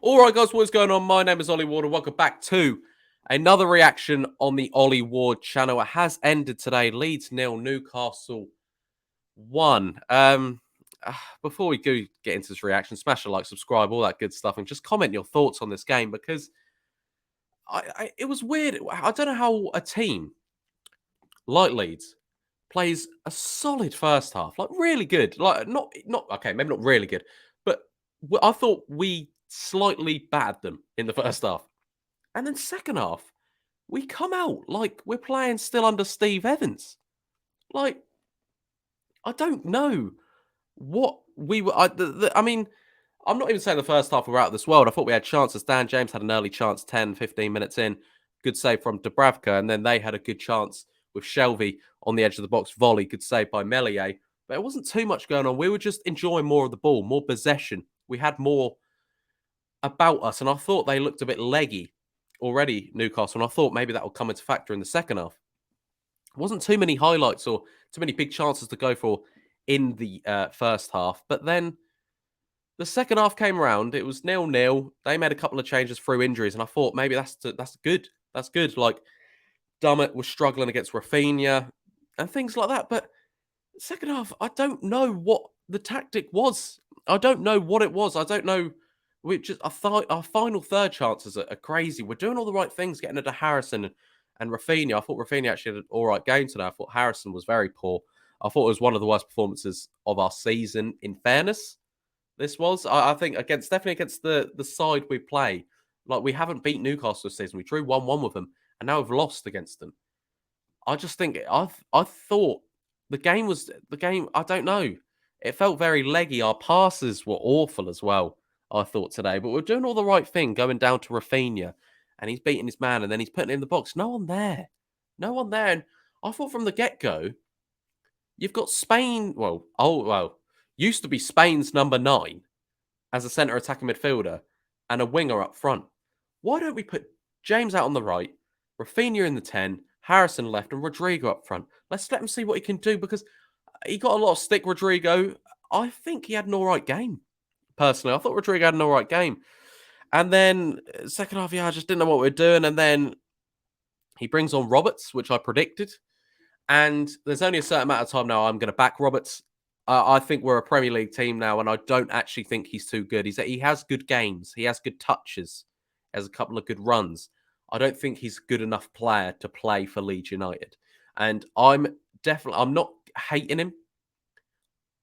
All right, guys, what's going on? My name is Ollie Ward, and welcome back to another reaction on the Ollie Ward channel. It has ended today. Leeds 0, Newcastle 1. Before we go get into this reaction, smash a like, subscribe, all that good stuff, and just comment your thoughts on this game because it was weird. I don't know how a team like Leeds plays a solid first half, like really good. Like not okay, maybe not really good, but I thought we slightly battered them in the first half. And then second half, we come out like we're playing still under Steve Evans. Like, I don't know what we were. I mean, I'm not even saying the first half we were out of this world. I thought we had chances. Dan James had an early chance 10, 15 minutes in. Good save from Dubravka. And then they had a good chance with Shelvey on the edge of the box. Volley, good save by Meslier. But it wasn't too much going on. We were just enjoying more of the ball, more possession. We had more about us. And I thought they looked a bit leggy already, Newcastle. And I thought maybe that would come into factor in the second half. Wasn't too many highlights or too many big chances to go for in the first half. But then the second half came around. It was 0-0. They made a couple of changes through injuries, and I thought maybe that's good. That's good. Like Dummett was struggling against Rafinha and things like that. But second half, I don't know what the tactic was. I don't know what it was. I don't know. We just our final third chances are crazy. We're doing all the right things, getting into Harrison and Rafinha. I thought Rafinha actually had an all right game today. I thought Harrison was very poor. I thought it was one of the worst performances of our season. In fairness, this was. I think definitely against the side we play. Like we haven't beat Newcastle this season. We drew 1-1 with them, and now we've lost against them. I just think I thought the game was the game. I don't know. It felt very leggy. Our passes were awful as well. I thought today, but we're doing all the right thing, going down to Rafinha, and he's beating his man, and then he's putting it in the box. No one there, no one there. And I thought from the get go, you've got Spain. Used to be Spain's number 9 as a centre attacking midfielder and a winger up front. Why don't we put James out on the right, Rafinha in the 10, Harrison left, and Rodrigo up front? Let's let him see what he can do because he got a lot of stick, Rodrigo. I think he had an all right game. Personally, I thought Rodrigo had an all right game. And then second half, I just didn't know what we were doing. And then he brings on Roberts, which I predicted. And there's only a certain amount of time now I'm going to back Roberts. I think we're a Premier League team now, and I don't actually think he's too good. He has good games. He has good touches. He has a couple of good runs. I don't think he's a good enough player to play for Leeds United. And I'm not hating him.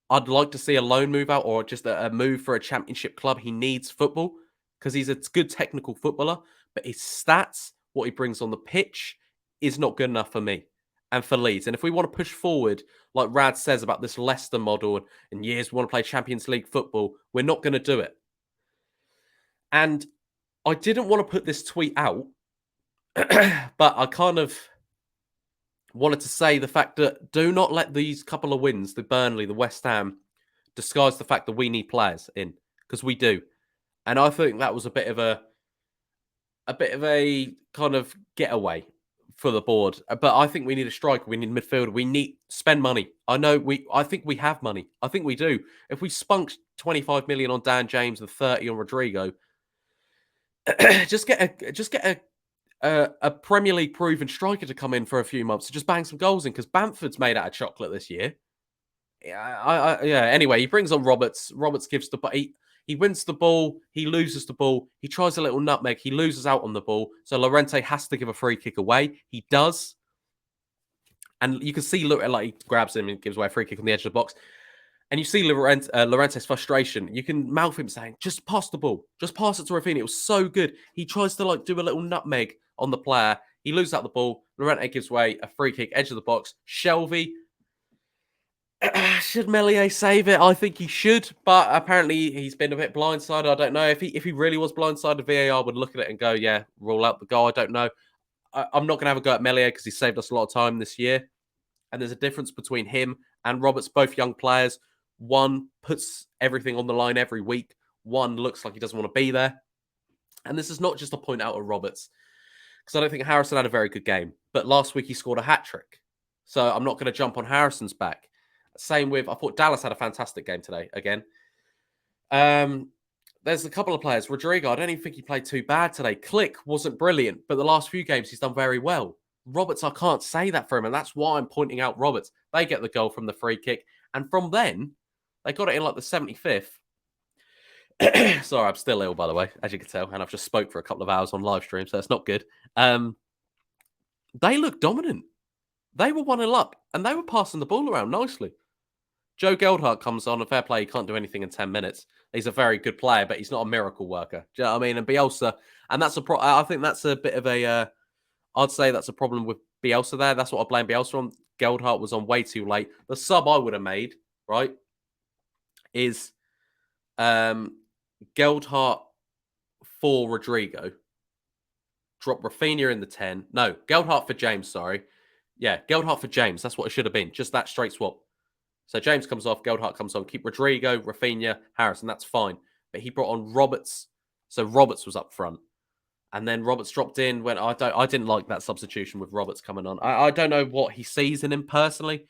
I'd like to see a loan move out or just a move for a championship club. He needs football because he's a good technical footballer, but his stats, what he brings on the pitch, is not good enough for me and for Leeds. And if we want to push forward, like Rad says about this Leicester model, and years we want to play Champions League football, we're not going to do it. And I didn't want to put this tweet out, but I kind of wanted to say the fact that do not let these couple of wins, the Burnley, the West Ham, disguise the fact that we need players in, because we do. And I think that was a bit of a kind of getaway for the board. But I think we need a striker. We need a midfielder. We need spend money. I think we have money. I think we do. If we spunked 25 million on Dan James and 30 on Rodrigo, just get a Premier League proven striker to come in for a few months to just bang some goals in because Bamford's made out of chocolate this year. Yeah. Anyway, he brings on Roberts. Roberts gives he wins the ball. He loses the ball. He tries a little nutmeg. He loses out on the ball. So Llorente has to give a free kick away. He does. And you can see, like he grabs him and gives away a free kick on the edge of the box. And you see Llorente's frustration. You can mouth him saying, just pass the ball. Just pass it to Rafinha. It was so good. He tries to do a little nutmeg on the player. He loses out the ball. Llorente gives away a free kick, edge of the box. Shelvey. Should Meslier save it? I think he should, but apparently he's been a bit blindsided. I don't know if he really was blindsided. VAR would look at it and go, "Yeah, rule out the goal." I don't know. I'm not going to have a go at Meslier because he saved us a lot of time this year, and there's a difference between him and Roberts, both young players. One puts everything on the line every week. One looks like he doesn't want to be there, and this is not just a point out of Roberts because I don't think Harrison had a very good game, but last week he scored a hat-trick, so I'm not going to jump on Harrison's back. Same with, I thought Dallas had a fantastic game today again. They there's a couple of players. Rodrigo, I don't even think he played too bad today. Click wasn't brilliant, but the last few games he's done very well. Roberts, I can't say that for him, and that's why I'm pointing out Roberts. They get the goal from the free kick, and from then, they got it in like the 75th. Sorry, I'm still ill, by the way, as you can tell, and I've just spoke for a couple of hours on live stream, so it's not good. They looked dominant. They were 1-0 up, and they were passing the ball around nicely. Joe Geldhart comes on, a fair play, he can't do anything in 10 minutes. He's a very good player, but he's not a miracle worker. Do you know what I mean? And Bielsa, and that's I think that's a bit of a, I'd say that's a problem with Bielsa there. That's what I blame Bielsa on. Geldhart was on way too late. The sub I would have made, right, is Geldhart for Rodrigo. Drop Rafinha in the 10. No, Geldhart for James, sorry. Yeah, Geldhart for James. That's what it should have been. Just that straight swap. So James comes off, Geldhart comes on. Keep Rodrigo, Rafinha, Harrison. That's fine. But he brought on Roberts. So Roberts was up front. And then Roberts dropped in when I didn't like that substitution with Roberts coming on. I don't know what he sees in him personally.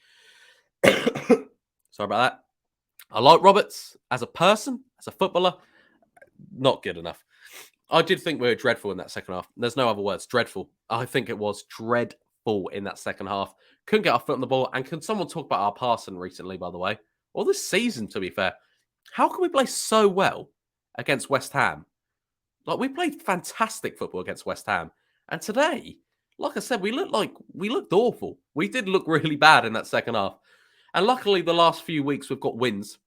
Sorry about that. I like Roberts as a person, as a footballer. Not good enough. I did think we were dreadful in that second half. There's no other words. Dreadful. I think it was dreadful in that second half. Couldn't get our foot on the ball. And can someone talk about our passing recently, by the way? Or this season, to be fair. How can we play so well against West Ham? Like, we played fantastic football against West Ham. And today, like I said, we looked awful. We did look really bad in that second half. And luckily, the last few weeks, we've got wins.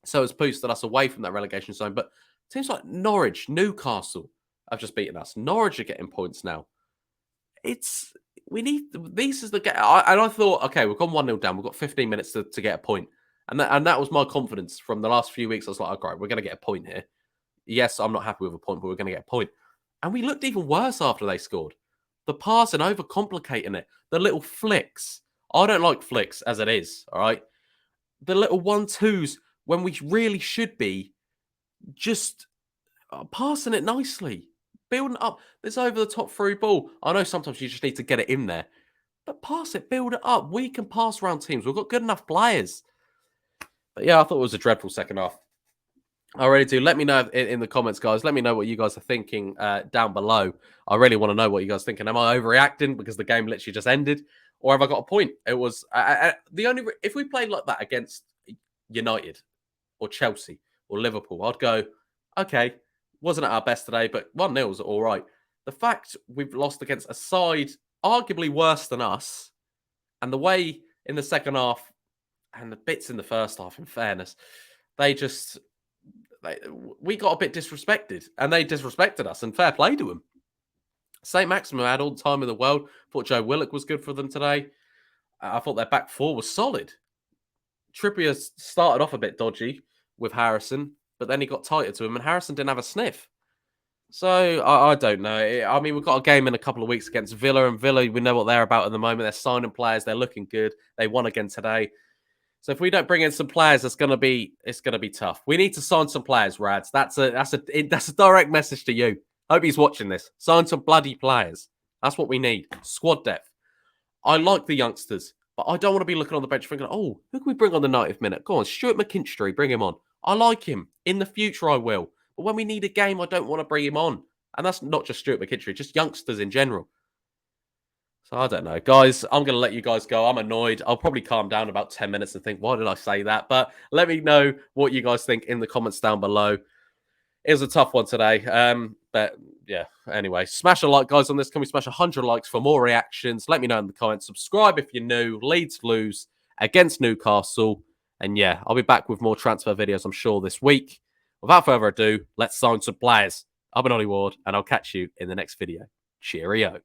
So it's boosted us away from that relegation zone. But teams like Norwich, Newcastle have just beaten us. Norwich are getting points now. This is the game. And I thought, okay, we've gone 1-0 down. We've got 15 minutes to get a point. And that was my confidence from the last few weeks. I was like, okay, we're going to get a point here. Yes, I'm not happy with a point, but we're going to get a point. And we looked even worse after they scored. The passing, overcomplicating it. The little flicks. I don't like flicks as it is, all right? The little 1-2s when we really should be just passing it nicely. Building up. This over-the-top through ball. I know sometimes you just need to get it in there. But pass it, build it up. We can pass around teams. We've got good enough players. But yeah, I thought it was a dreadful second half. I really do. Let me know in the comments, guys. Let me know what you guys are thinking down below. I really want to know what you guys are thinking. Am I overreacting because the game literally just ended? Or have I got a point? It was if we played like that against United or Chelsea or Liverpool, I'd go, okay, wasn't at our best today, but 1-0 was all right. The fact we've lost against a side arguably worse than us, and the way in the second half and the bits in the first half, in fairness, we got a bit disrespected, and they disrespected us, and fair play to them. St. Maximin had all the time in the world. Thought Joe Willock was good for them today. I thought their back four was solid. Trippier started off a bit dodgy with Harrison, but then he got tighter to him, and Harrison didn't have a sniff. So, I don't know. I mean, we've got a game in a couple of weeks against Villa, and Villa, we know what they're about at the moment. They're signing players. They're looking good. They won again today. So if we don't bring in some players, it's gonna be tough. We need to sign some players, Rads. That's a direct message to you. Hope he's watching this. Sign some bloody players. That's what we need. Squad depth. I like the youngsters, but I don't want to be looking on the bench thinking, oh, who can we bring on the 90th minute? Go on, Stuart McKinstry, bring him on. I like him. In the future, I will. But when we need a game, I don't want to bring him on. And that's not just Stuart McKinstry, just youngsters in general. So I don't know. Guys, I'm going to let you guys go. I'm annoyed. I'll probably calm down about 10 minutes and think, why did I say that? But let me know what you guys think in the comments down below. It was a tough one today. But yeah, anyway, smash a like, guys, on this. Can we smash 100 likes for more reactions? Let me know in the comments. Subscribe if you're new. Leeds lose against Newcastle. And yeah, I'll be back with more transfer videos, I'm sure, this week. Without further ado, let's sign some players. I've been Ollie Ward, and I'll catch you in the next video. Cheerio.